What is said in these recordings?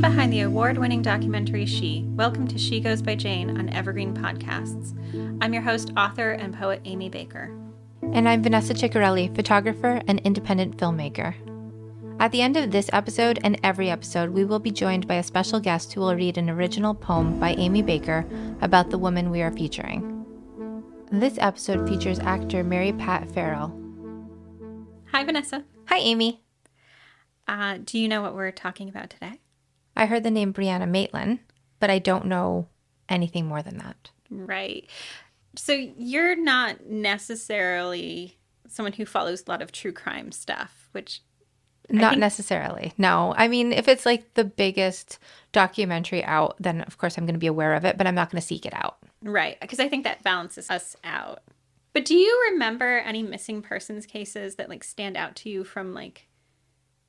behind the award-winning documentary She, welcome to She Goes by Jane on Evergreen Podcasts. I'm your host, author, and poet Amy Baker. And I'm Vanessa Ciccarelli, photographer and independent filmmaker. At the end of this episode and every episode, we will be joined by a special guest who will read an original poem by Amy Baker about the woman we are featuring. This episode features actor Marypat Farrell. Hi, Vanessa. Hi, Amy. Do you know what we're talking about today? I heard the name Brianna Maitland, but I don't know anything more than that. Right. So you're not necessarily someone who follows a lot of true crime stuff, which... Not necessarily, no. I mean, if it's like the biggest documentary out, then of course I'm going to be aware of it, but I'm not going to seek it out. Right, because I think that balances us out. But do you remember any missing persons cases that like stand out to you from like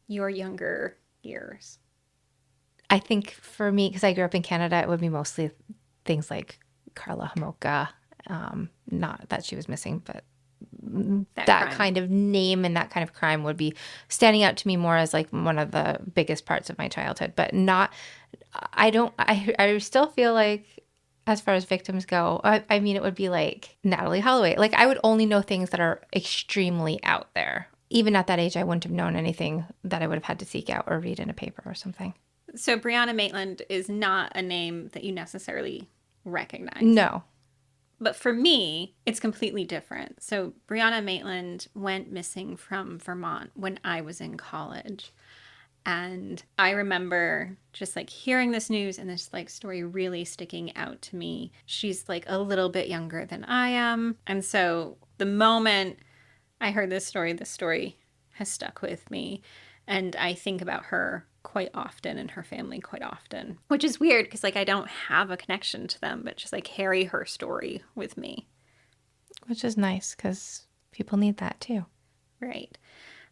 your younger years? I think for me, because I grew up in Canada, it would be mostly things like Karla Homolka. Not that she was missing, but that kind of name and that kind of crime would be standing out to me more as like one of the biggest parts of my childhood. But not, I still feel like as far as victims go, I mean, it would be like Natalie Holloway. Like I would only know things that are extremely out there. Even at that age, I wouldn't have known anything that I would have had to seek out or read in a paper or something. So Brianna Maitland is not a name that you necessarily recognize. No. But for me, it's completely different. So Brianna Maitland went missing from Vermont when I was in college. And I remember just like hearing this news and this like story really sticking out to me. She's like a little bit younger than I am. And so the moment I heard this story has stuck with me. And I think about her quite often and her family quite often, which is weird because like I don't have a connection to them, but just like carry her story with me. Which is nice because people need that too. Right.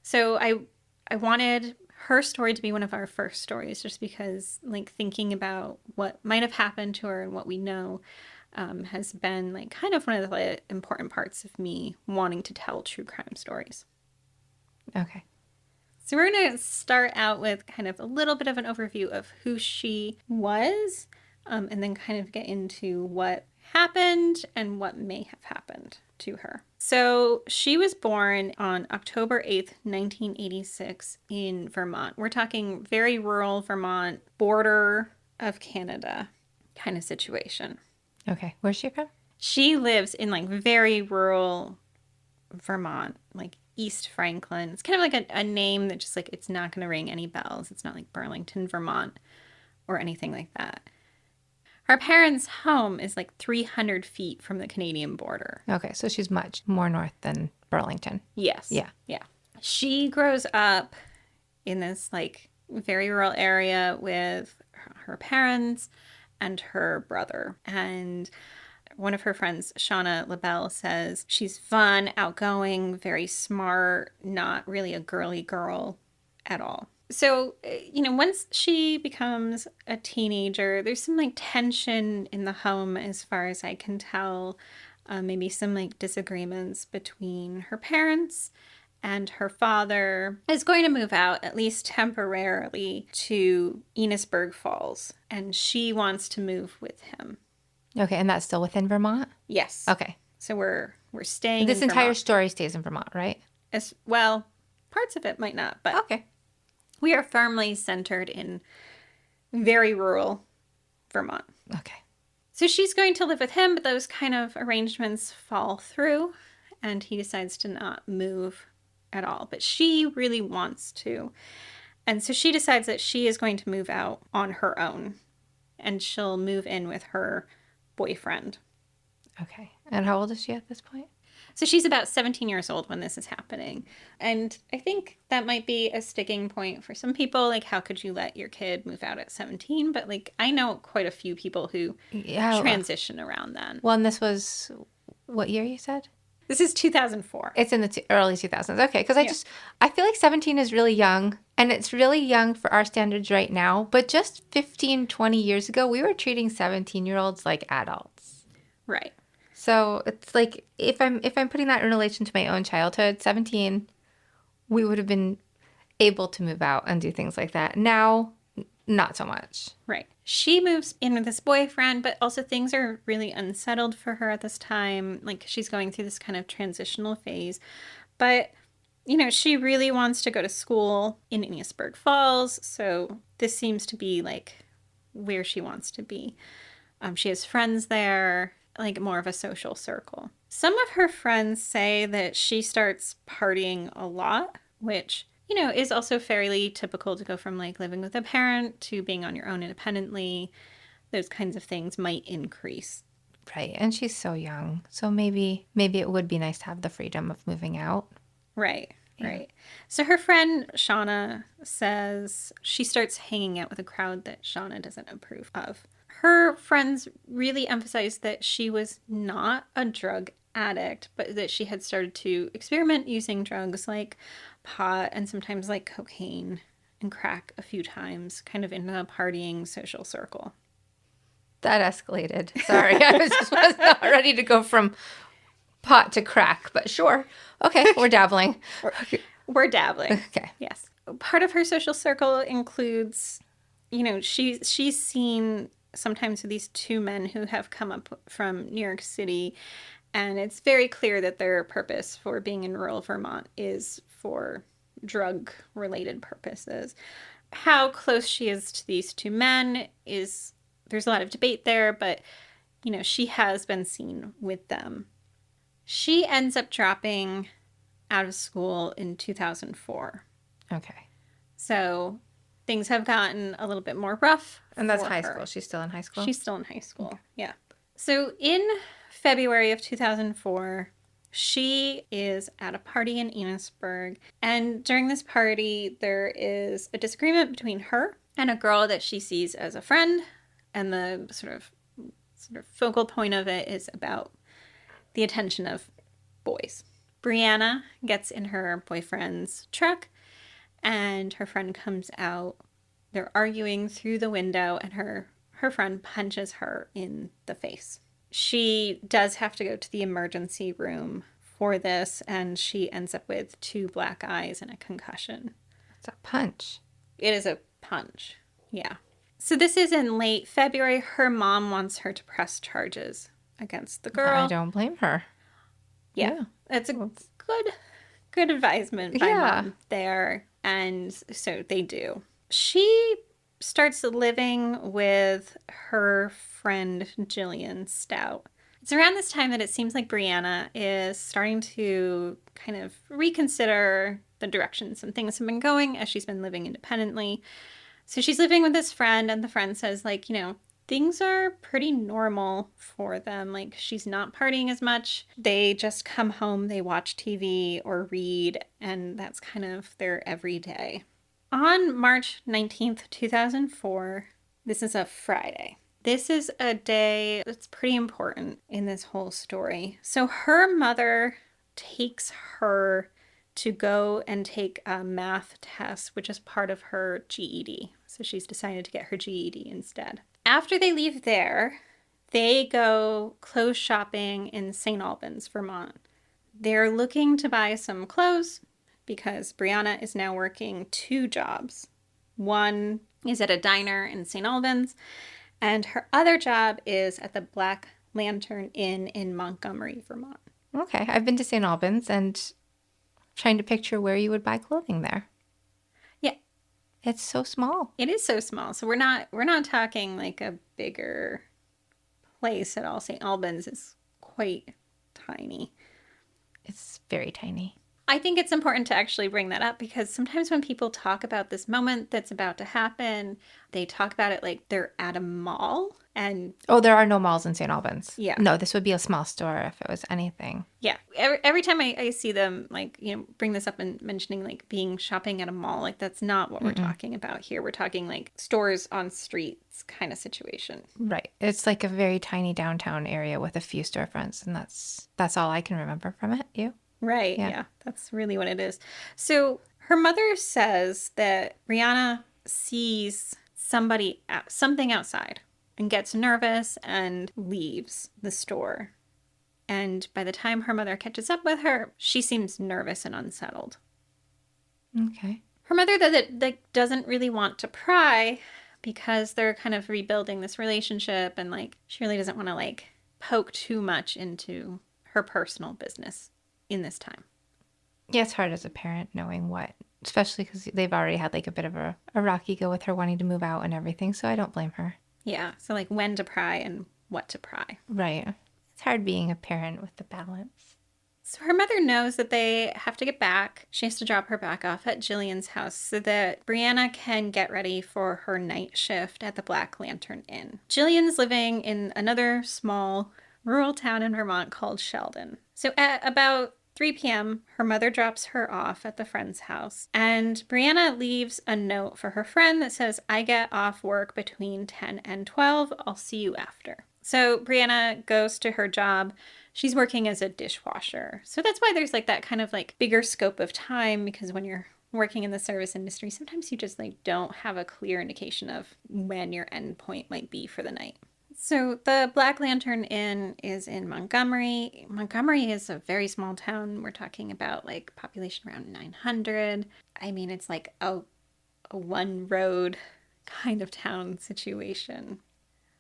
So I wanted her story to be one of our first stories just because like thinking about what might have happened to her and what we know has been like kind of one of the important parts of me wanting to tell true crime stories. Okay. So we're going to start out with kind of a little bit of an overview of who she was, and then kind of get into what happened and what may have happened to her. So she was born on October 8th, 1986 in Vermont. We're talking very rural Vermont, border of Canada kind of situation. Okay. Where's she from? She lives in like very rural Vermont, like East Franklin. It's kind of like a name that just like, it's not going to ring any bells. It's not like Burlington, Vermont or anything like that. Her parents' home is like 300 feet from the Canadian border. Okay, so she's much more north than Burlington. Yes. Yeah. Yeah. She grows up in this like very rural area with her parents and her brother. And one of her friends, Shauna LaBelle, says she's fun, outgoing, very smart, not really a girly girl at all. So, once she becomes a teenager, there's some like tension in the home as far as I can tell. Maybe some like disagreements between her parents, and her father is going to move out, at least temporarily, to Enosburg Falls, and she wants to move with him. Okay, and that's still within Vermont? Yes. Okay. So we're staying This in entire Vermont. story stays in Vermont, right? As well, parts of it might not, but Okay. We are firmly centered in very rural Vermont. Okay. So she's going to live with him, but those kind of arrangements fall through, and he decides to not move at all. But she really wants to. And so she decides that she is going to move out on her own, and she'll move in with her boyfriend. Okay. And how old is she at this point? So she's about 17 years old when this is happening. And I think that might be a sticking point for some people. Like, how could you let your kid move out at 17? But, like, I know quite a few people who transition around then. Well, and this was what year you said? This is 2004. It's in the early 2000s. Okay. Because I feel like 17 is really young. And it's really young for our standards right now. But just 15, 20 years ago, we were treating 17-year-olds like adults. Right. So it's like if I'm putting that in relation to my own childhood, 17, we would have been able to move out and do things like that. Now, not so much. Right. She moves in with this boyfriend, but also things are really unsettled for her at this time. Like she's going through this kind of transitional phase. But, she really wants to go to school in Enosburg Falls. So this seems to be like where she wants to be. She has friends there, like more of a social circle. Some of her friends say that she starts partying a lot, which is also fairly typical to go from like living with a parent to being on your own independently. Those kinds of things might increase. Right. And she's so young. So maybe it would be nice to have the freedom of moving out. Right. Yeah. Right. So her friend Shauna says she starts hanging out with a crowd that Shauna doesn't approve of. Her friends really emphasize that she was not a drug addict, but that she had started to experiment using drugs like pot and sometimes like cocaine and crack a few times, kind of in a partying social circle. That escalated. Sorry, I was not ready to go from pot to crack, but sure. Okay, we're dabbling. We're dabbling. Okay. Yes. Part of her social circle includes, she's seen sometimes with these two men who have come up from New York City, and it's very clear that their purpose for being in rural Vermont is for drug-related purposes. How close she is to these two men there's a lot of debate there, but, she has been seen with them. She ends up dropping out of school in 2004. Okay. So things have gotten a little bit more rough. And that's high school. She's still in high school? She's still in high school, okay. Yeah. So in February of 2004, she is at a party in Enosburg. And during this party, there is a disagreement between her and a girl that she sees as a friend. And the sort of focal point of it is about the attention of boys. Brianna gets in her boyfriend's truck, and her friend comes out. They're arguing through the window, and her friend punches her in the face. She does have to go to the emergency room for this, and she ends up with 2 black eyes and a concussion. It's a punch. It is a punch, yeah. So this is in late February. Her mom wants her to press charges against the girl. I don't blame her. Yeah. It's a good advisement by mom there. And so they do. She starts living with her friend Jillian Stout. It's around this time that it seems like Brianna is starting to kind of reconsider the direction some things have been going as she's been living independently. So she's living with this friend, and the friend says, like, things are pretty normal for them. Like, she's not partying as much. They just come home, they watch TV or read, and that's kind of their everyday. On March 19th, 2004, this is a Friday. This is a day that's pretty important in this whole story. So her mother takes her to go and take a math test, which is part of her GED. So she's decided to get her GED instead. After they leave there, they go clothes shopping in St. Albans, Vermont. They're looking to buy some clothes because Brianna is now working 2 jobs. One is at a diner in St. Albans, and her other job is at the Black Lantern Inn in Montgomery, Vermont. Okay, I've been to St. Albans and trying to picture where you would buy clothing there. Yeah. It's so small. It is so small. So we're not talking like a bigger place at all. St. Albans is quite tiny. It's very tiny. I think it's important to actually bring that up because sometimes when people talk about this moment that's about to happen, they talk about it like they're at a mall. And there are no malls in St. Albans. Yeah. No, this would be a small store if it was anything. Yeah. Every time I see them, like, bring this up and mentioning, like, being shopping at a mall, like, that's not what we're talking about here. We're talking, like, stores on streets kind of situation. Right. It's like a very tiny downtown area with a few storefronts, and that's all I can remember from it. You? Right. Yeah. That's really what it is. So her mother says that Brianna sees something outside and gets nervous and leaves the store. And by the time her mother catches up with her, she seems nervous and unsettled. Okay. Her mother that doesn't really want to pry, because they're kind of rebuilding this relationship, and like she really doesn't want to like poke too much into her personal business in this time. Yeah, it's hard as a parent knowing what, especially because they've already had like a bit of a rocky go with her wanting to move out and everything. So I don't blame her. Yeah. So like when to pry and what to pry. Right. It's hard being a parent with the balance. So her mother knows that they have to get back. She has to drop her back off at Jillian's house so that Brianna can get ready for her night shift at the Black Lantern Inn. Jillian's living in another small rural town in Vermont called Sheldon. So at about 3 p.m., her mother drops her off at the friend's house, and Brianna leaves a note for her friend that says, "I get off work between 10 and 12. I'll see you after." So Brianna goes to her job. She's working as a dishwasher. So that's why there's like that kind of like bigger scope of time, because when you're working in the service industry, sometimes you just like don't have a clear indication of when your end point might be for the night. So the Black Lantern Inn is in Montgomery. Montgomery is a very small town. We're talking about like population around 900. I mean, it's like a one road kind of town situation.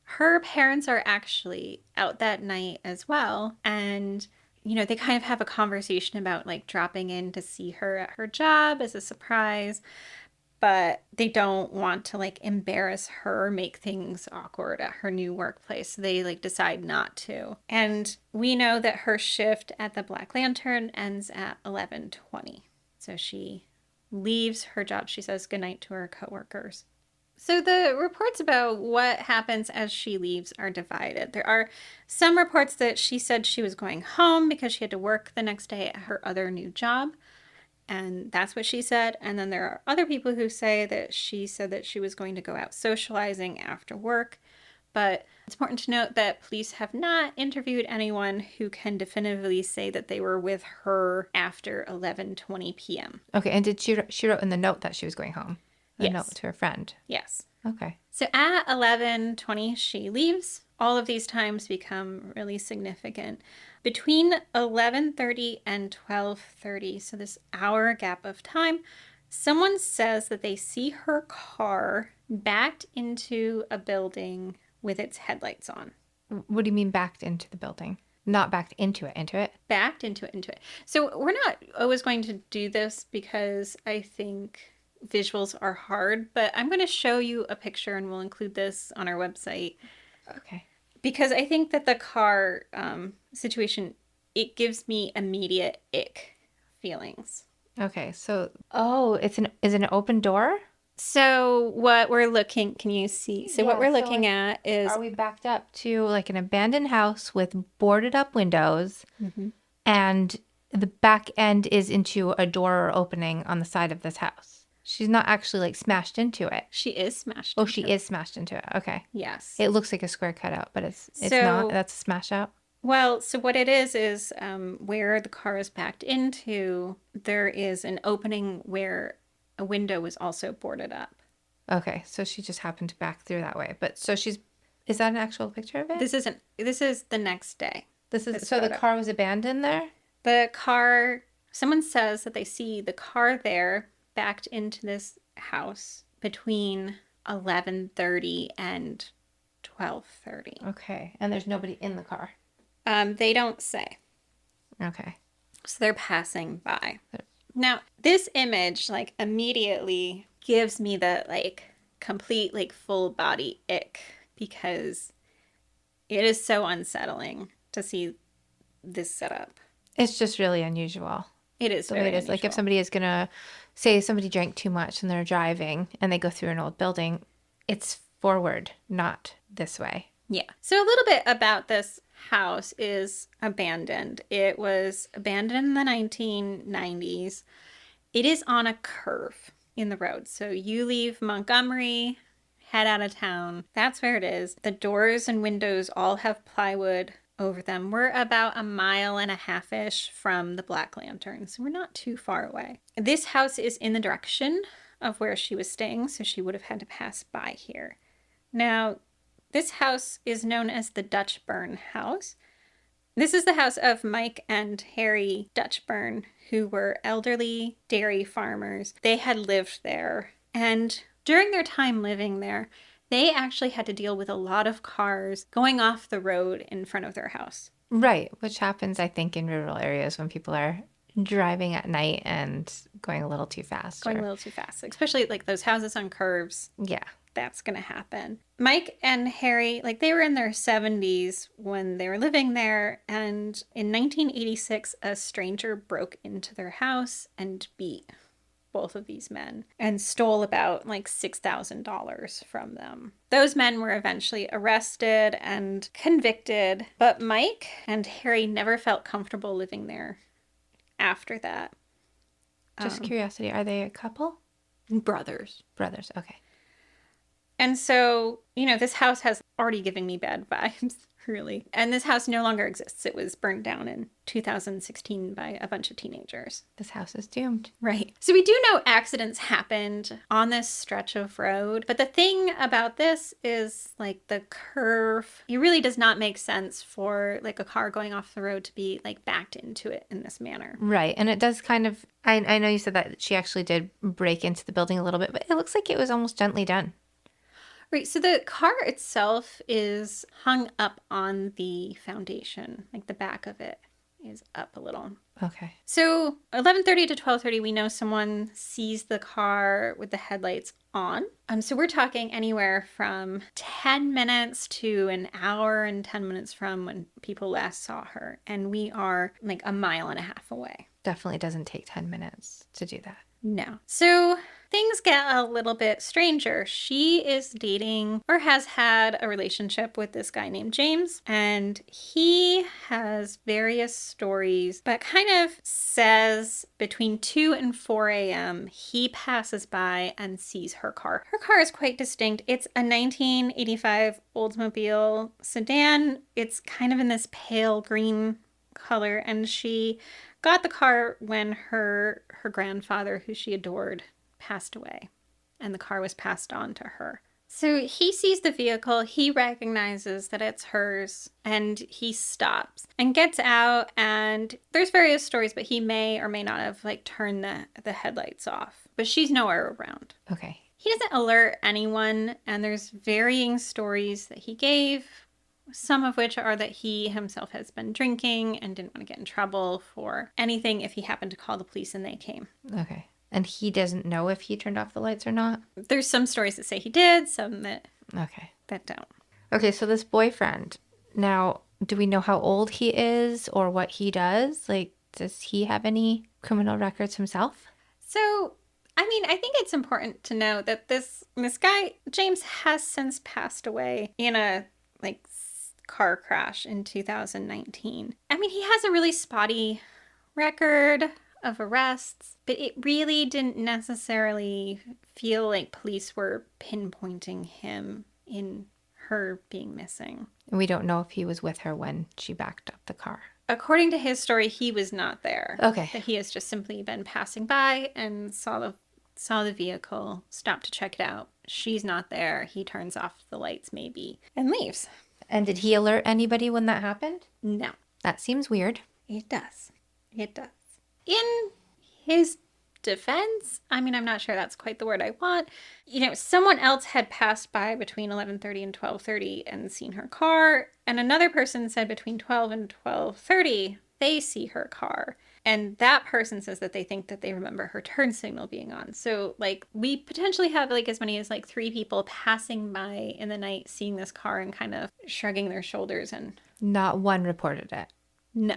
Her parents are actually out that night as well. And, you know, they kind of have a conversation about like dropping in to see her at her job as a surprise. But they don't want to like embarrass her, make things awkward at her new workplace. So they like decide not to. And we know that her shift at the Black Lantern ends at 11:20. So she leaves her job. She says goodnight to her coworkers. So the reports about what happens as she leaves are divided. There are some reports that she said she was going home because she had to work the next day at her other new job. And that's what she said. And then there are other people who say that she said that she was going to go out socializing after work. But it's important to note that police have not interviewed anyone who can definitively say that they were with her after 11:20 p.m. Okay, and did she wrote in the note that she was going home? A Yes. note to her friend. Yes. Okay. So at 11:20 she leaves. All of these times become really significant. Between 11:30 and 12:30, so this hour gap of time, someone says that they see her car backed into a building with its headlights on. What do you mean backed into the building? Not backed into it, into it? Backed into it. So we're not always going to do this because I think visuals are hard, but I'm going to show you a picture and we'll include this on our website. Okay. Because I think that the car situation, it gives me immediate ick feelings. Okay, so is it an open door? So what we're looking, can you see? So what we're looking at is, are we backed up to like an abandoned house with boarded up windows, and the back end is into a door opening on the side of this house? She's not actually like smashed into it. She is smashed. Oh, she is smashed into it. Okay. Yes. It looks like a square cutout, but it's not. That's a smash out. Well, so what it is where the car is backed into, there is an opening where a window was also boarded up. Okay, so she just happened to back through that way. But so is that an actual picture of it? This is the next day. So the car was abandoned there? The car, someone says that they see the car there backed into this house between 11:30 and 12:30. Okay, and there's nobody in the car. They don't say. Okay. So they're passing by. Now, this image like immediately gives me the like complete like full body ick, because it is so unsettling to see this setup. It's just really unusual. It is the very way it is. unusual. Like if somebody is gonna say somebody drank too much and they're driving and they go through an old building, it's forward, not this way. Yeah. So a little bit about this house is abandoned. It was abandoned in the 1990s. It is on a curve in the road. So you leave Montgomery, head out of town. That's where it is. The doors and windows all have plywood over them. We're about 1.5 miles-ish from the Black Lantern, so we're not too far away. This house is in the direction of where she was staying, so she would have had to pass by here. Now, this house is known as the Dutchburn House. This is the house of Mike and Harry Dutchburn, who were elderly dairy farmers. They had lived there. And During their time living there, they actually had to deal with a lot of cars going off the road in front of their house. Right, which happens, I think, in rural areas when people are driving at night and going a little too fast. Going a little too fast, especially like those houses on curves. Yeah. That's going to happen. Mike and Harry, like they were in their 70s when they were living there. And in 1986, a stranger broke into their house and beat both of these men and stole about like $6,000 from them. Those men were eventually arrested and convicted, but Mike and Harry never felt comfortable living there after that. Just curiosity, are they a couple? Brothers. Brothers, okay. And so, you know, this house has already given me bad vibes, really. And this house no longer exists. It was burned down in 2016 by a bunch of teenagers. This house is doomed. Right. So we do know accidents happened on this stretch of road. But the thing about this is like the curve, it really does not make sense for like a car going off the road to be like backed into it in this manner. Right. And it does kind of, I know you said that she actually did break into the building a little bit, but it looks like it was almost gently done. Right, so the car itself is hung up on the foundation, like the back of it is up a little. Okay. So 11:30 to 12:30, we know someone sees the car with the headlights on. So we're talking anywhere from 10 minutes to an hour and 10 minutes from when people last saw her. And we are like a mile and a half away. Definitely doesn't take 10 minutes to do that. No. So things get a little bit stranger. She is dating or has had a relationship with this guy named James, and he has various stories, but kind of says between 2 and 4 a.m. he passes by and sees her car. Her car is quite distinct. It's a 1985 Oldsmobile sedan. It's kind of in this pale green color, and she got the car when her grandfather, who she adored, passed away, and the car was passed on to her. So he sees the vehicle, he recognizes that it's hers, and he stops and gets out, and there's various stories, but he may or may not have like turned the headlights off, but she's nowhere around. Okay. He doesn't alert anyone, and there's varying stories that he gave. Some of which are that he himself has been drinking and didn't want to get in trouble for anything if he happened to call the police and they came. Okay. And he doesn't know if he turned off the lights or not? There's some stories that say he did, some that don't. Okay, so this boyfriend, now, do we know how old he is or what he does? Like, does he have any criminal records himself? So, I mean, I think it's important to know that this guy, James, has since passed away in a, like, car crash in 2019. I mean, he has a really spotty record of arrests, but it really didn't necessarily feel like police were pinpointing him in her being missing. We don't know if he was with her when she backed up the car. According to his story, he was not there. Okay. That he has just simply been passing by and saw the vehicle, stopped to check it out. She's not there. He turns off the lights maybe and leaves. And did he alert anybody when that happened? No. That seems weird. It does. It does. In his defense, I mean, I'm not sure that's quite the word I want. You know, someone else had passed by between 11:30 and 12:30 and seen her car. And another person said between 12 and 12:30, they see her car. And that person says that they think that they remember her turn signal being on. So, like, we potentially have, like, as many as, like, 3 people passing by in the night, seeing this car and kind of shrugging their shoulders and... Not one reported it? No.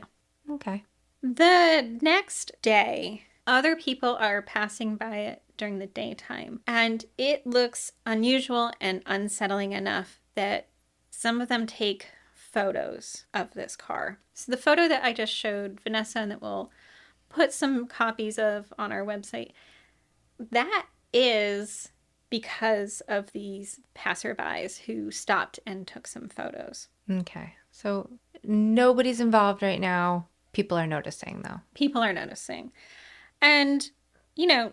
Okay. The next day, other people are passing by it during the daytime. And it looks unusual and unsettling enough that some of them take photos of this car. So the photo that I just showed Vanessa and that we'll put some copies of on our website, that is because of these passerbys who stopped and took some photos. Okay. So nobody's involved right now. People are noticing, though. People are noticing. And, you know,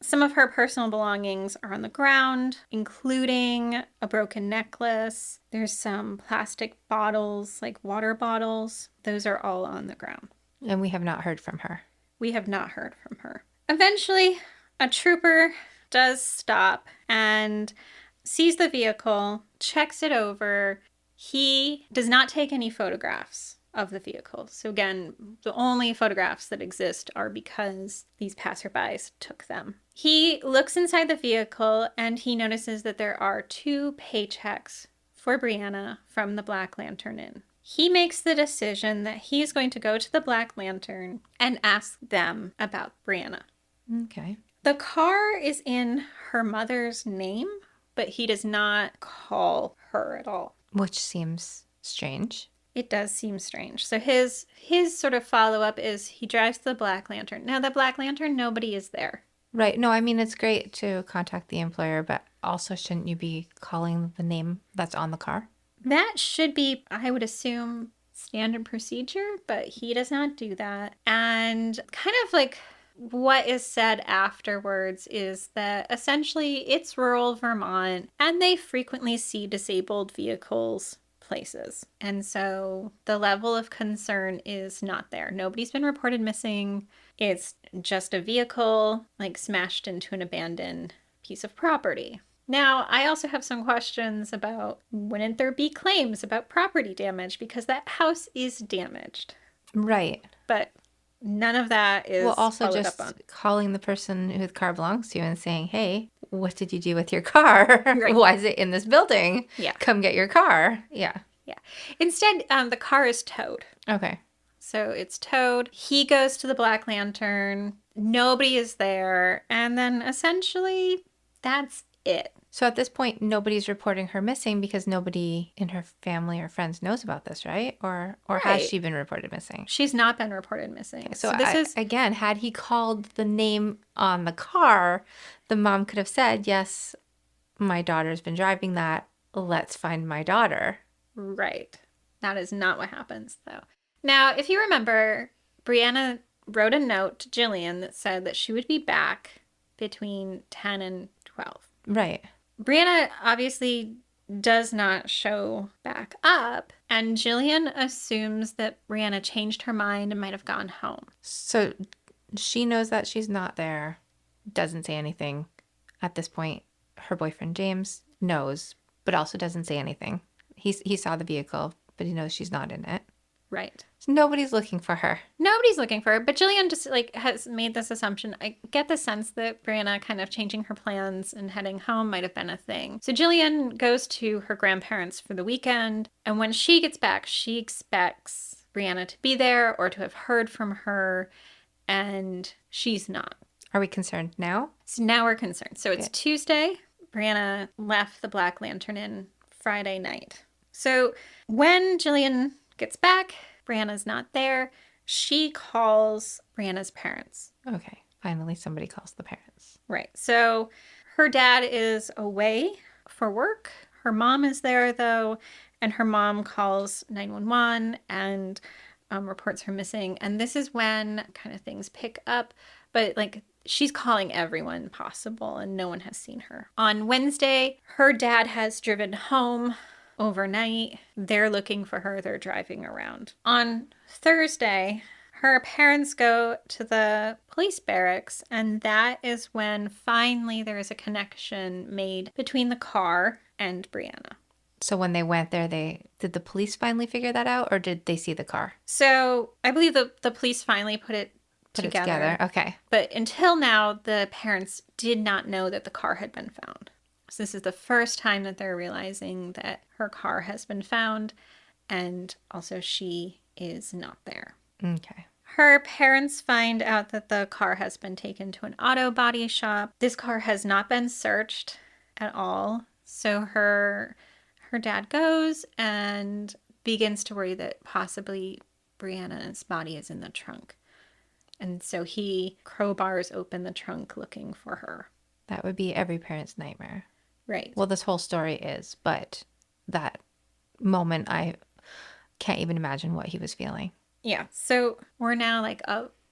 some of her personal belongings are on the ground, including a broken necklace. There's some plastic bottles, like water bottles. Those are all on the ground. And we have not heard from her. We have not heard from her. Eventually, a trooper does stop and sees the vehicle, checks it over. He does not take any photographs of the vehicle. So again, the only photographs that exist are because these passerbys took them. He looks inside the vehicle and he notices that there are 2 paychecks for Brianna from the Black Lantern Inn. He makes the decision that he's going to go to the Black Lantern and ask them about Brianna. Okay. The car is in her mother's name, but he does not call her at all. Which seems strange. It does seem strange. So his sort of follow-up is he drives to the Black Lantern. Now, the Black Lantern, nobody is there. Right. No, I mean, it's great to contact the employer, but also shouldn't you be calling the name that's on the car? That should be, I would assume, standard procedure, but he does not do that. And kind of like what is said afterwards is that essentially it's rural Vermont and they frequently see disabled vehicles places. And so the level of concern is not there. Nobody's been reported missing. It's just a vehicle like smashed into an abandoned piece of property. Now, I also have some questions about wouldn't there be claims about property damage because that house is damaged. Right. But none of that is also just calling the person who the car belongs to and saying, hey, what did you do with your car? Right. Why is it in this building? Yeah. Come get your car. Yeah. Yeah. Instead, the car is towed. Okay. So it's towed. He goes to the Black Lantern. Nobody is there. And then essentially that's it. So at this point, nobody's reporting her missing because nobody in her family or friends knows about this, right? Or right. Has she been reported missing? She's not been reported missing. Okay, so this is again, had he called the name on the car, the mom could have said, yes, my daughter's been driving that. Let's find my daughter. Right. That is not what happens, though. Now, if you remember, Brianna wrote a note to Jillian that said that she would be back between 10 and 12. Right. Brianna obviously does not show back up, and Jillian assumes that Brianna changed her mind and might have gone home. So she knows that she's not there, doesn't say anything. At this point, her boyfriend James knows, but also doesn't say anything. He saw the vehicle, but he knows she's not in it. Right. So nobody's looking for her. Nobody's looking for her, but Jillian just has made this assumption. I get the sense that Brianna kind of changing her plans and heading home might have been a thing. So Jillian goes to her grandparents for the weekend, and when she gets back, she expects Brianna to be there or to have heard from her, and she's not. Are we concerned now? So now we're concerned. So it's Tuesday. Brianna left the Black Lantern Inn Friday night. So when Jillian gets back, Brianna's not there. She calls Brianna's parents. Okay. Finally, somebody calls the parents. Right. So her dad is away for work. Her mom is there, though, and her mom calls 911 and reports her missing. And this is when kind of things pick up. But she's calling everyone possible, and no one has seen her. On Wednesday, her dad has driven home overnight. They're looking for her. They're driving around. On Thursday, her parents go to the police barracks, and that is when finally there is a connection made between the car and Brianna. So when they went there, did the police finally figure that out, or did they see the car? So I believe the police finally put it together. Okay. But until now, the parents did not know that the car had been found. So this is the first time that they're realizing that her car has been found, and also she is not there. Okay. Her parents find out that the car has been taken to an auto body shop. This car has not been searched at all. So her dad goes and begins to worry that possibly Brianna's body is in the trunk. And so he crowbars open the trunk looking for her. That would be every parent's nightmare. Right. Well, this whole story is, but that moment, I can't even imagine what he was feeling. Yeah. So we're now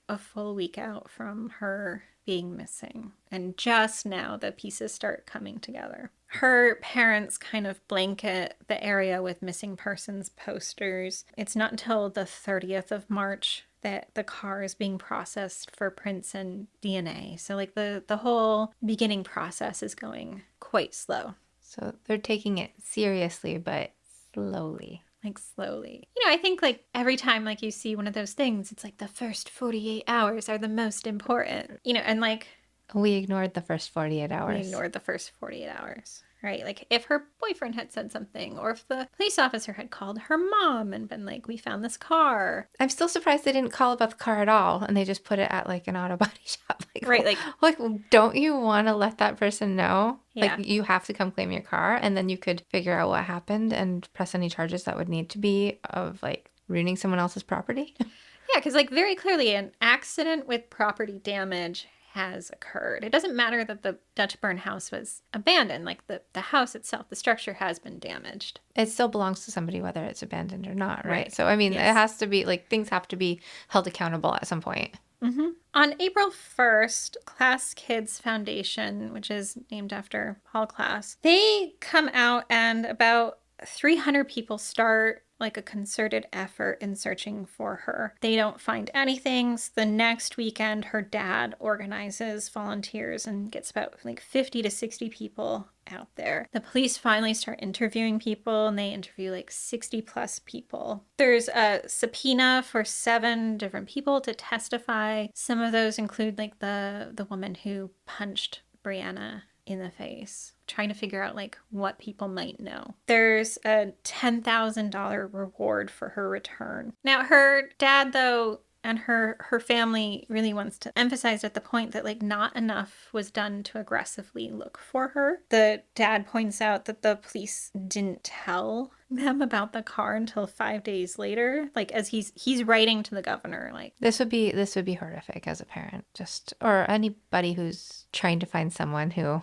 a full week out from her being missing. And just now the pieces start coming together. Her parents kind of blanket the area with missing persons posters. It's not until the 30th of March that the car is being processed for prints and DNA. So like the whole beginning process is going quite slow. So they're taking it seriously, but slowly. Like slowly. You know, I think like every time like you see one of those things, it's like the first 48 hours are the most important. You know, and like we ignored the first 48 hours. We ignored the first 48 hours. Right? Like if her boyfriend had said something, or if the police officer had called her mom and been like, we found this car. I'm still surprised they didn't call about the car at all, and they just put it at like an auto body shop. Like, right, like don't you want to let that person know? Yeah. Like you have to come claim your car, and then you could figure out what happened and press any charges that would need to be of like ruining someone else's property. Yeah, because like very clearly an accident with property damage has occurred. It doesn't matter that the Dutch burn house was abandoned. Like the house itself, the structure has been damaged. It still belongs to somebody whether it's abandoned or not, right? So, I mean, It has to be, like, things have to be held accountable at some point. Mm-hmm. On April 1st, Class Kids Foundation, which is named after Paul Class, they come out and about 300 people start like a concerted effort in searching for her. They don't find anything. So the next weekend, her dad organizes volunteers and gets about like 50 to 60 people out there. The police finally start interviewing people, and they interview like 60 plus people. There's a subpoena for 7 different people to testify. Some of those include like the woman who punched Brianna in the face, trying to figure out like what people might know. There's a $10,000 reward for her return. Now her dad though and her family really wants to emphasize at the point that like not enough was done to aggressively look for her. The dad points out that the police didn't tell them about the car until 5 days later, like as he's writing to the governor. Like this would be horrific as a parent, just, or anybody who's trying to find someone who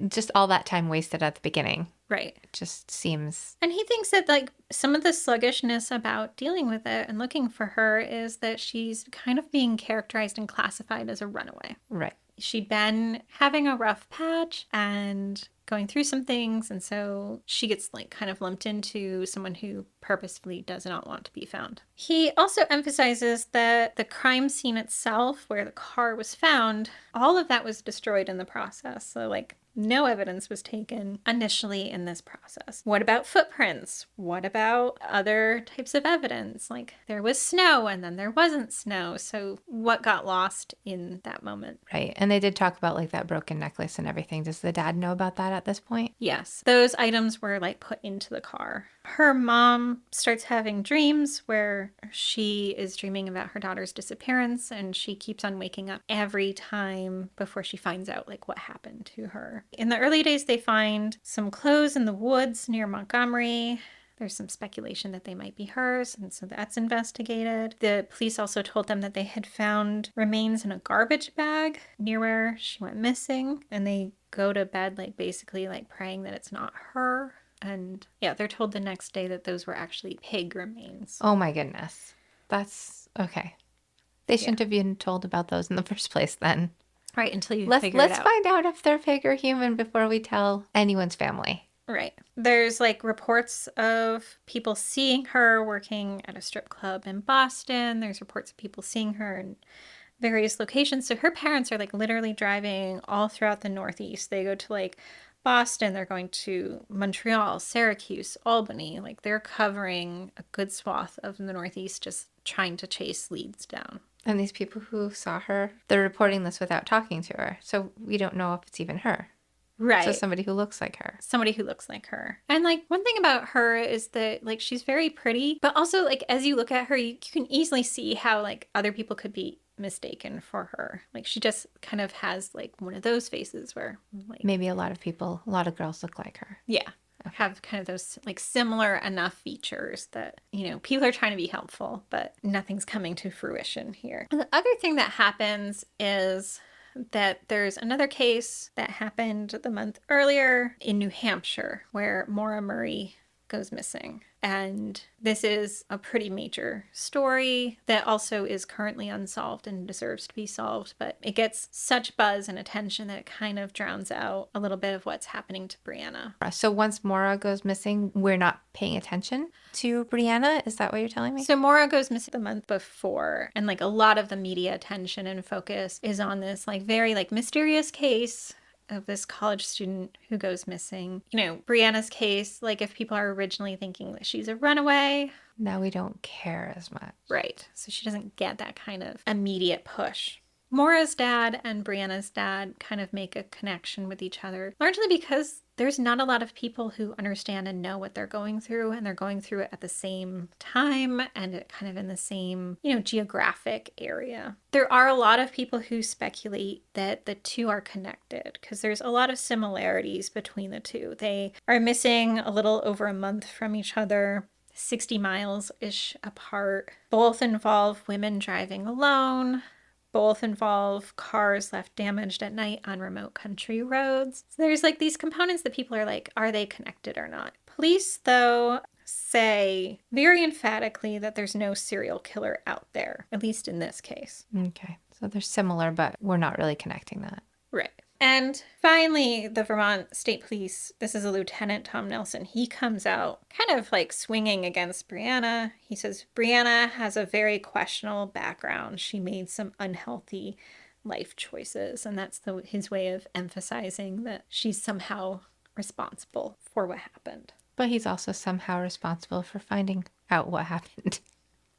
just all that time wasted at the beginning. Right. It just seems. And he thinks that like some of the sluggishness about dealing with it and looking for her is that she's kind of being characterized and classified as a runaway. Right. She'd been having a rough patch and going through some things, and so she gets like kind of lumped into someone who purposefully does not want to be found. He also emphasizes that the crime scene itself, where the car was found, all of that was destroyed in the process. So like no evidence was taken initially in this process. What about footprints? What about other types of evidence? Like there was snow and then there wasn't snow. So what got lost in that moment? Right. And they did talk about like that broken necklace and everything. Does the dad know about that at this point? Yes. Those items were like put into the car. Her mom starts having dreams where she is dreaming about her daughter's disappearance, and she keeps on waking up every time before she finds out like what happened to her. In the early days, they find some clothes in the woods near Montgomery. There's some speculation that they might be hers, and so that's investigated. The police also told them that they had found remains in a garbage bag near where she went missing, and they go to bed like basically like praying that it's not her. And yeah, they're told the next day that those were actually pig remains. Oh my goodness. That's okay. They shouldn't have been told about those in the first place then. Right, until you figure it out. Let's find out if they're pig or human before we tell anyone's family. Right. There's like reports of people seeing her working at a strip club in Boston. There's reports of people seeing her in various locations. So her parents are like literally driving all throughout the Northeast. They go to like Boston, they're going to Montreal, Syracuse, Albany. Like they're covering a good swath of the Northeast, just trying to chase leads down. And these people who saw her, they're reporting this without talking to her. So we don't know if it's even her. Right. So somebody who looks like her. Somebody who looks like her. And like one thing about her is that like she's very pretty, but also like as you look at her, you can easily see how like other people could be mistaken for her. Like she just kind of has like one of those faces where like maybe a lot of girls look like her. Yeah. Have kind of those like similar enough features that, you know, people are trying to be helpful, but nothing's coming to fruition here. And the other thing that happens is that there's another case that happened the month earlier in New Hampshire where Maura Murray goes missing. And this is a pretty major story that also is currently unsolved and deserves to be solved, but it gets such buzz and attention that it kind of drowns out a little bit of what's happening to Brianna. So once Maura goes missing, we're not paying attention to Brianna? Is that what you're telling me? So Maura goes missing the month before, and like a lot of the media attention and focus is on this like very like mysterious case of this college student who goes missing. You know, Brianna's case, like if people are originally thinking that she's a runaway. Now we don't care as much. Right. So she doesn't get that kind of immediate push. Maura's dad and Brianna's dad kind of make a connection with each other, largely because there's not a lot of people who understand and know what they're going through, and they're going through it at the same time and kind of in the same, geographic area. There are a lot of people who speculate that the two are connected because there's a lot of similarities between the two. They are missing a little over a month from each other. 60 miles-ish apart. Both involve women driving alone. Both involve cars left damaged at night on remote country roads. So there's like these components that people are like, are they connected or not? Police, though, say very emphatically that there's no serial killer out there, at least in this case. Okay. So they're similar, but we're not really connecting that. Right. And finally, the Vermont State Police, this is a Lieutenant Tom Nelson, he comes out kind of like swinging against Brianna. He says, Brianna has a very questionable background. She made some unhealthy life choices. And that's his way of emphasizing that she's somehow responsible for what happened. But he's also somehow responsible for finding out what happened.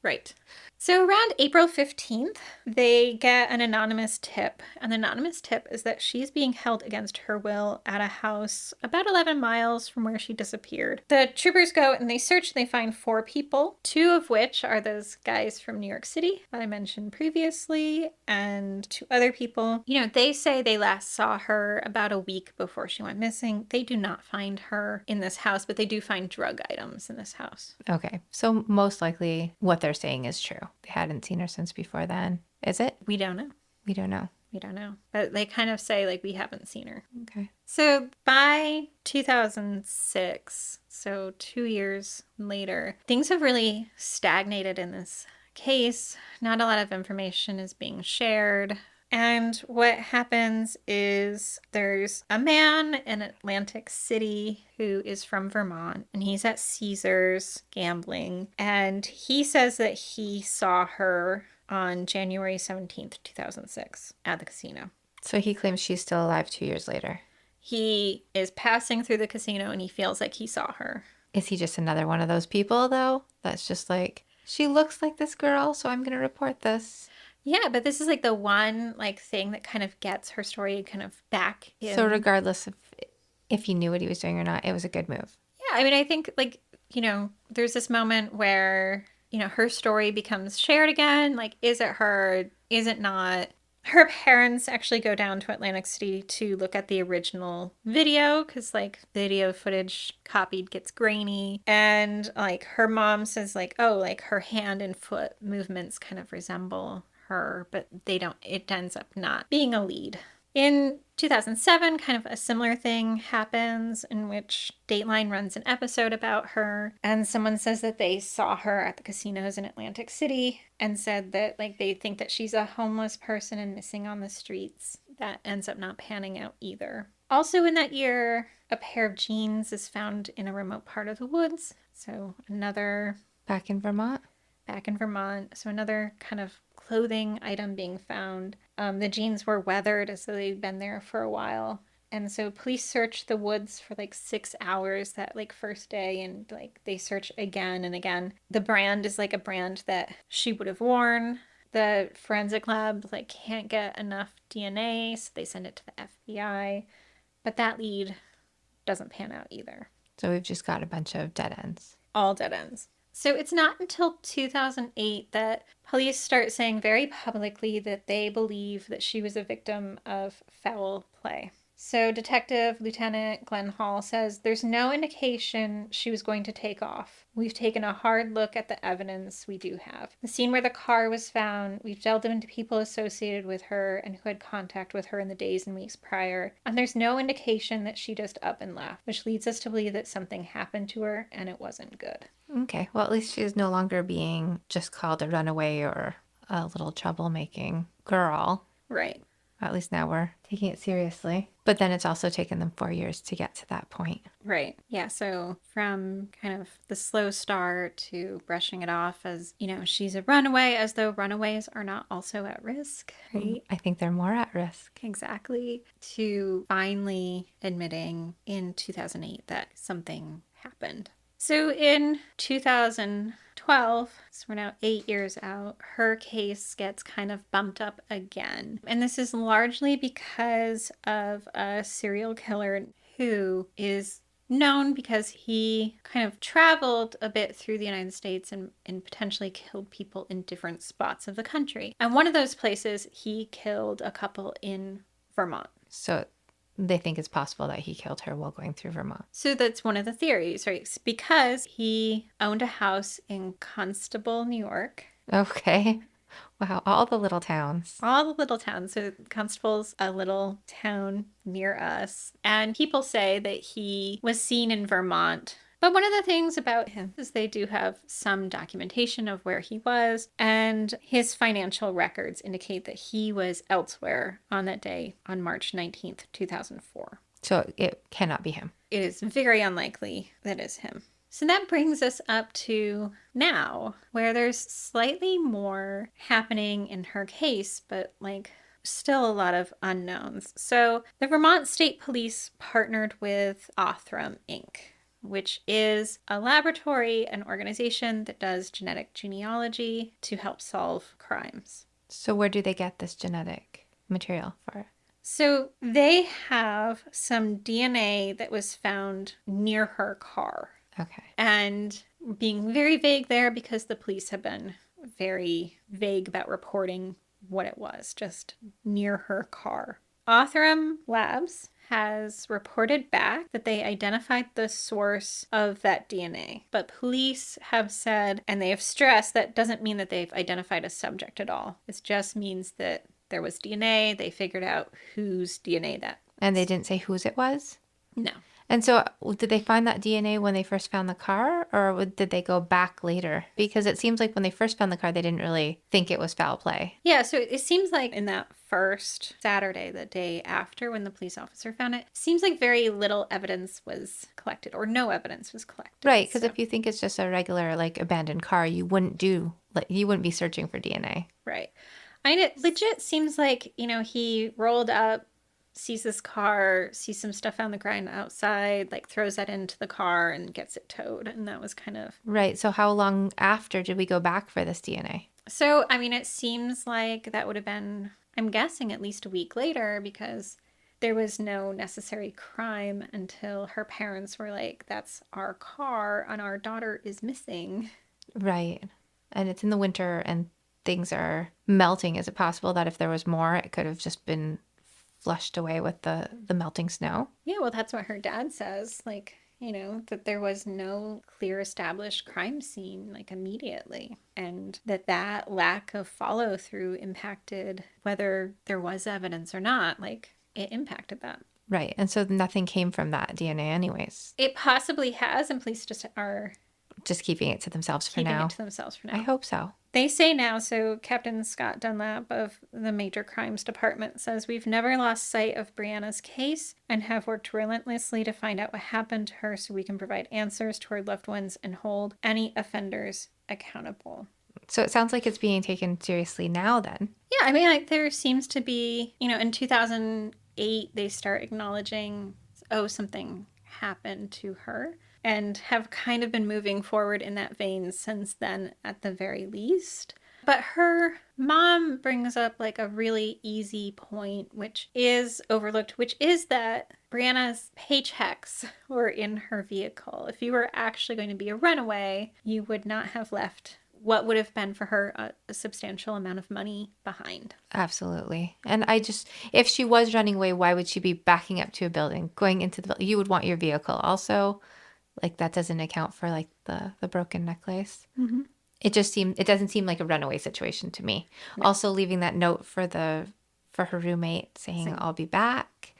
Right. So around April 15th, they get an anonymous tip. And the anonymous tip is that she's being held against her will at a house about 11 miles from where she disappeared. The troopers go and they search and they find 4 people, 2 of which are those guys from New York City that I mentioned previously, and 2 other people. They say they last saw her about a week before she went missing. They do not find her in this house, but they do find drug items in this house. Okay. So most likely what they're saying is true. They hadn't seen her since before then. Is it? We don't know. We don't know. We don't know. But they kind of say, like, we haven't seen her. Okay. So by 2006, so 2 years later, things have really stagnated in this case. Not a lot of information is being shared. And what happens is there's a man in Atlantic City who is from Vermont, and he's at Caesars gambling. And he says that he saw her on January 17th, 2006 at the casino. So he claims she's still alive 2 years later. He is passing through the casino and he feels like he saw her. Is he just another one of those people, though? That's just like, she looks like this girl, so I'm going to report this. Yeah, but this is like the one thing that kind of gets her story kind of back in. So regardless of if he knew what he was doing or not, it was a good move. Yeah, I mean, I think there's this moment where, her story becomes shared again. Like, is it her? Is it not? Her parents actually go down to Atlantic City to look at the original video because video footage copied gets grainy. And her mom says her hand and foot movements kind of resemble her, but they don't. It ends up not being a lead. In 2007, kind of a similar thing happens in which Dateline runs an episode about her, and someone says that they saw her at the casinos in Atlantic City and said that they think that she's a homeless person and missing on the streets. That ends up not panning out either. Also in that year, a pair of jeans is found in a remote part of the woods. So another... Back in Vermont. So another kind of clothing item being found. The jeans were weathered, so they'd been there for a while. And so police searched the woods for 6 hours that first day, and they search again and again. The brand is a brand that she would have worn. The forensic lab can't get enough DNA, so they send it to the FBI. But that lead doesn't pan out either. So we've just got a bunch of dead ends. All dead ends. So it's not until 2008 that police start saying very publicly that they believe that she was a victim of foul play. So Detective Lieutenant Glenn Hall says there's no indication she was going to take off. We've taken a hard look at the evidence we do have. The scene where the car was found, we've delved into people associated with her and who had contact with her in the days and weeks prior, and there's no indication that she just up and left, which leads us to believe that something happened to her and it wasn't good. Okay, well, at least she's no longer being just called a runaway or a little troublemaking girl. Right. At least now we're taking it seriously. But then it's also taken them 4 years to get to that point. Right. Yeah. So from kind of the slow start to brushing it off as, she's a runaway, as though runaways are not also at risk, right? I think they're more at risk. Exactly. To finally admitting in 2008 that something happened. So in 2012, so we're now 8 years out, her case gets kind of bumped up again. And this is largely because of a serial killer who is known because he kind of traveled a bit through the United States and potentially killed people in different spots of the country. And one of those places, he killed a couple in Vermont. So they think it's possible that he killed her while going through Vermont. So that's one of the theories, right? Because he owned a house in Constable, New York. Okay. Wow, all the little towns. All the little towns. So Constable's a little town near us. And people say that he was seen in Vermont. But one of the things about him is they do have some documentation of where he was, and his financial records indicate that he was elsewhere on that day on March 19th, 2004. So it cannot be him. It is very unlikely that it's him. So that brings us up to now, where there's slightly more happening in her case, but still a lot of unknowns. So the Vermont State Police partnered with Othram Inc., which is a laboratory, an organization that does genetic genealogy to help solve crimes. So where do they get this genetic material for it? So they have some DNA that was found near her car. Okay. And being very vague there because the police have been very vague about reporting what it was, just near her car. Othram Labs has reported back that they identified the source of that DNA. But police have said, and they have stressed, that doesn't mean that they've identified a subject at all. It just means that there was DNA. They figured out whose DNA that was. And they didn't say whose it was? No. And so did they find that DNA when they first found the car, or did they go back later? Because it seems like when they first found the car, they didn't really think it was foul play. Yeah, so it seems like in that first Saturday, the day after when the police officer found it, seems like very little evidence was collected, or no evidence was collected. Right, because if you think it's just a regular, abandoned car, you wouldn't be searching for DNA. Right. I mean, it legit seems like, he rolled up, sees this car, sees some stuff on the ground outside, throws that into the car and gets it towed. And that was kind of... Right. So how long after did we go back for this DNA? So, I mean, it seems like that would have been, I'm guessing, at least a week later, because there was no necessary crime until her parents were like, that's our car and our daughter is missing. Right. And it's in the winter and things are melting. Is it possible that if there was more, it could have just been flushed away with the melting snow? Yeah, well, that's what her dad says. That there was no clear established crime scene, immediately. And that lack of follow through impacted whether there was evidence or not. It impacted that. Right. And so nothing came from that DNA anyways. It possibly has, and police just are... just keeping it to themselves for now. Keeping it to themselves for now. I hope so. They say now, so Captain Scott Dunlap of the Major Crimes Department says, we've never lost sight of Brianna's case and have worked relentlessly to find out what happened to her so we can provide answers to her loved ones and hold any offenders accountable. So it sounds like it's being taken seriously now then. Yeah, I mean, there seems to be, in 2008, they start acknowledging, something happened to her. And have kind of been moving forward in that vein since then, at the very least. But her mom brings up a really easy point, which is overlooked, which is that Brianna's paychecks were in her vehicle. If you were actually going to be a runaway, you would not have left what would have been for her a substantial amount of money behind. Absolutely. And if she was running away, why would she be backing up to a building, going into the building? You would want your vehicle also. Like, that doesn't account for like the broken necklace. Mm-hmm. It doesn't seem like a runaway situation to me. No. Also leaving that note for her roommate saying, I'll be back,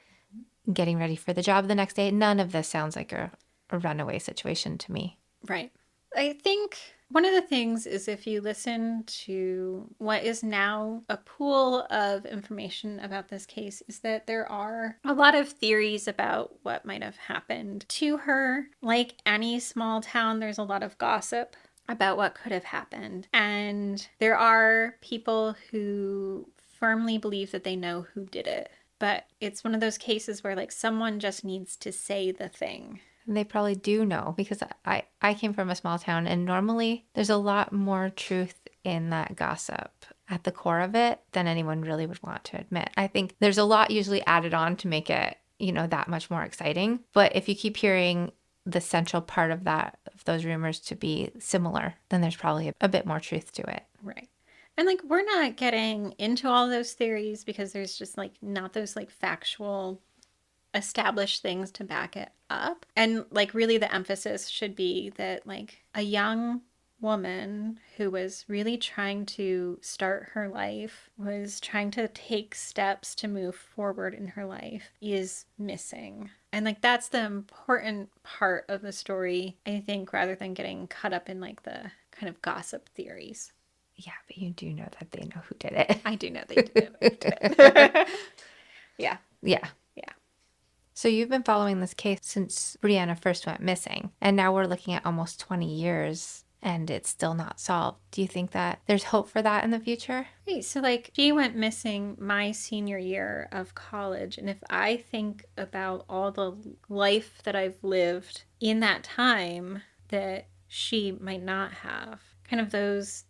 getting ready for the job the next day. None of this sounds like a runaway situation to me. Right. I think one of the things is, if you listen to what is now a pool of information about this case, is that there are a lot of theories about what might have happened to her. Like any small town, there's a lot of gossip about what could have happened. And there are people who firmly believe that they know who did it. But it's one of those cases where like someone just needs to say the thing. And they probably do know, because I came from a small town, and normally there's a lot more truth in that gossip at the core of it than anyone really would want to admit. I think there's a lot usually added on to make it, that much more exciting. But if you keep hearing the central part of those rumors to be similar, then there's probably a bit more truth to it. Right. And like, we're not getting into all those theories because there's just like not those like factual established things to back it up. And like, really the emphasis should be that like a young woman who was really trying to start her life, was trying to take steps to move forward in her life, is missing. And like, that's the important part of the story, I think, rather than getting caught up in like the kind of gossip theories. Yeah, but you do know that they know who did it. I do know they did it. Yeah. Yeah. Yeah. So you've been following this case since Brianna first went missing, and now we're looking at almost 20 years and it's still not solved. Do you think that there's hope for that in the future? Right. So like, she went missing my senior year of college. And if I think about all the life that I've lived in that time that she might not have, kind of those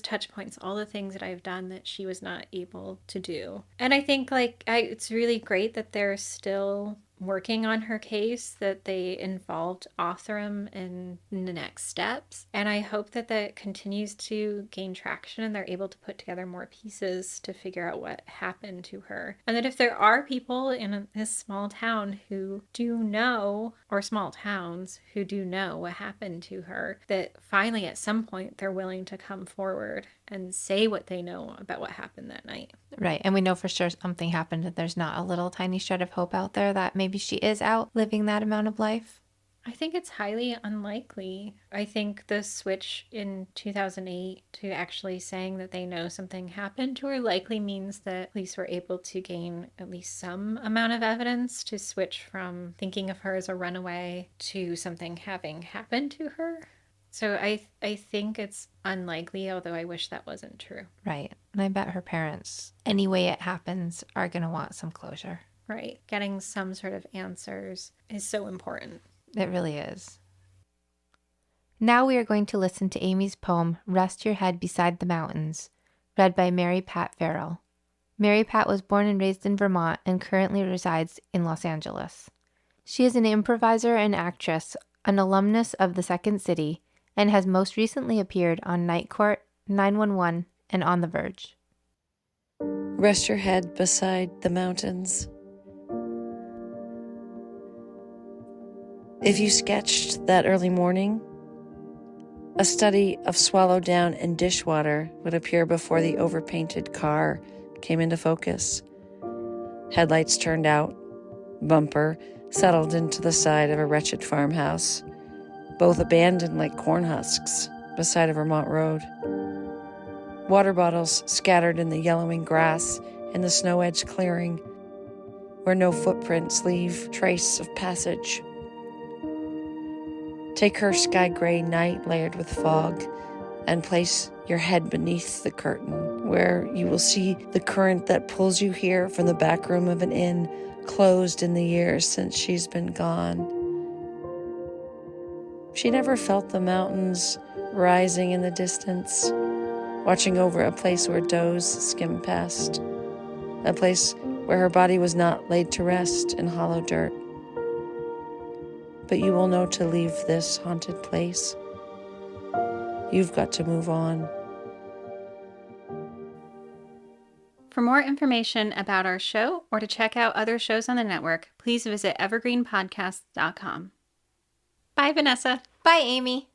touch points, all the things that I've done that she was not able to do. And I think like it's really great that they're still working on her case, that they involved Othram in the next steps. And I hope that that continues to gain traction and they're able to put together more pieces to figure out what happened to her. And that if there are people in this small town who do know, or small towns who do know what happened to her, that finally at some point they're willing to come forward and say what they know about what happened that night. Right. And we know for sure something happened, that there's not a little tiny shred of hope out there that maybe she is out living that amount of life. I think it's highly unlikely. I think the switch in 2008 to actually saying that they know something happened to her likely means that police were able to gain at least some amount of evidence to switch from thinking of her as a runaway to something having happened to her. So I think it's unlikely, although I wish that wasn't true. Right. And I bet her parents, any way it happens, are going to want some closure. Right. Getting some sort of answers is so important. It really is. Now we are going to listen to Amy's poem, Rest Your Head Beside the Mountains, read by Marypat Farrell. Marypat was born and raised in Vermont and currently resides in Los Angeles. She is an improviser and actress, an alumnus of the Second City, and has most recently appeared on Night Court, 911, and On the Verge. Rest your head beside the mountains. If you sketched that early morning, a study of Swallow Down and Dishwater would appear before the overpainted car came into focus. Headlights turned out, bumper settled into the side of a wretched farmhouse, both abandoned like corn husks beside a Vermont road. Water bottles scattered in the yellowing grass in the snow-edged clearing, where no footprints leave trace of passage. Take her sky-gray night layered with fog and place your head beneath the curtain, where you will see the current that pulls you here from the back room of an inn, closed in the years since she's been gone. She never felt the mountains rising in the distance, watching over a place where does skim past, a place where her body was not laid to rest in hollow dirt. But you will know to leave this haunted place. You've got to move on. For more information about our show or to check out other shows on the network, please visit evergreenpodcast.com. Bye, Vanessa. Bye, Amy.